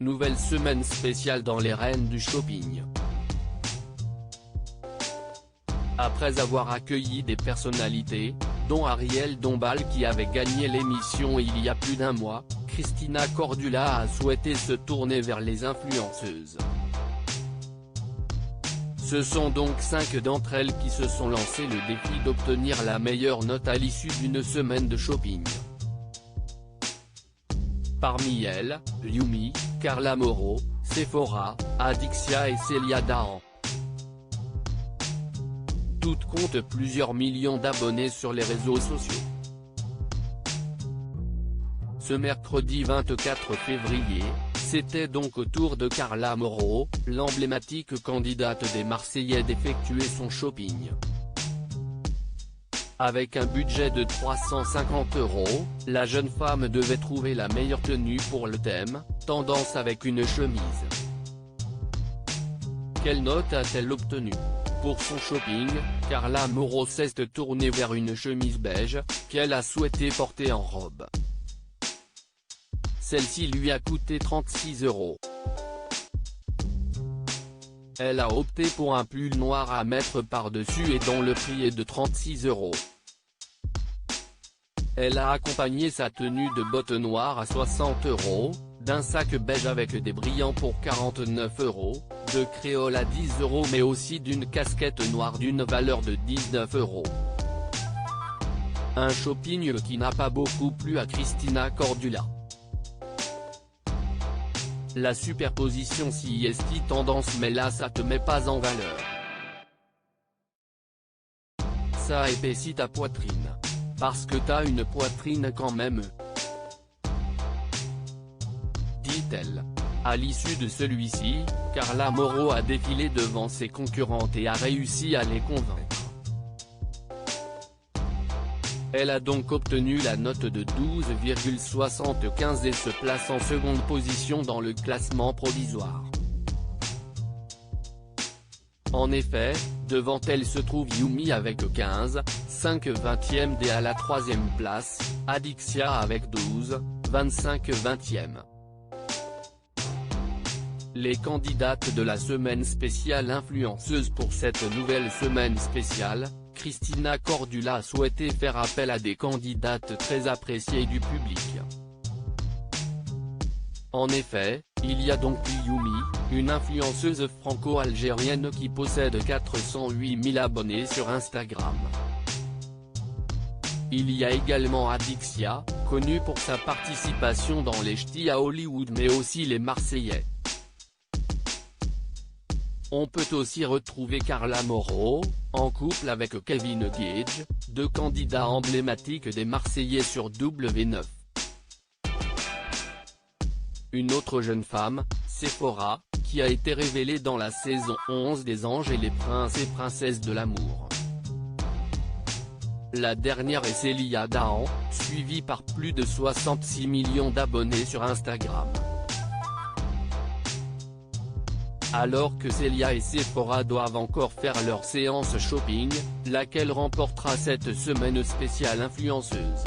Nouvelle semaine spéciale dans les reines du shopping. Après avoir accueilli des personnalités, dont Ariel Dombal qui avait gagné l'émission il y a plus d'un mois, Christina Cordula a souhaité se tourner vers les influenceuses. Ce sont donc 5 d'entre elles qui se sont lancées le défi d'obtenir la meilleure note à l'issue d'une semaine de shopping. Parmi elles, Yumi, Carla Moreau, Sephora, Adixia et Célia Dahan. Toutes comptent plusieurs millions d'abonnés sur les réseaux sociaux. Ce mercredi 24 février, c'était donc au tour de Carla Moreau, l'emblématique candidate des Marseillais d'effectuer son shopping. Avec un budget de 350 €, la jeune femme devait trouver la meilleure tenue pour le thème, tendance avec une chemise. Quelle note a-t-elle obtenue? Pour son shopping, Carla Moreau s'est tournée vers une chemise beige, qu'elle a souhaité porter en robe. Celle-ci lui a coûté 36 €. Elle a opté pour un pull noir à mettre par-dessus et dont le prix est de 36 €. Elle a accompagné sa tenue de bottes noires à 60 €, d'un sac beige avec des brillants pour 49 €, de créole à 10 € mais aussi d'une casquette noire d'une valeur de 19 €. Un shopping qui n'a pas beaucoup plu à Christina Cordula. La superposition CST tendance mais là ça te met pas en valeur. Ça épaissit ta poitrine. Parce que t'as une poitrine quand même. Dit-elle. À l'issue de celui-ci, Carla Moreau a défilé devant ses concurrentes et a réussi à les convaincre. Elle a donc obtenu la note de 12,75 et se place en seconde position dans le classement provisoire. En effet, devant elle se trouve Yumi avec 15, 5/20 et à la troisième place, Adixia avec 12, 25/20. Les candidates de la semaine spéciale influenceuse. Pour cette nouvelle semaine spéciale, Christina Cordula a souhaité faire appel à des candidates très appréciées du public. En effet, il y a donc Yumi, une influenceuse franco-algérienne qui possède 408 000 abonnés sur Instagram. Il y a également Adixia, connue pour sa participation dans les ch'tis à Hollywood mais aussi les Marseillais. On peut aussi retrouver Carla Moreau, en couple avec Kevin Gage, deux candidats emblématiques des Marseillais sur W9. Une autre jeune femme, Sephora, qui a été révélée dans la saison 11 des Anges et les Princes et Princesses de l'amour. La dernière est Célia Dahan, suivie par plus de 66 millions d'abonnés sur Instagram. Alors que Célia et Sephora doivent encore faire leur séance shopping, laquelle remportera cette semaine spéciale influenceuse.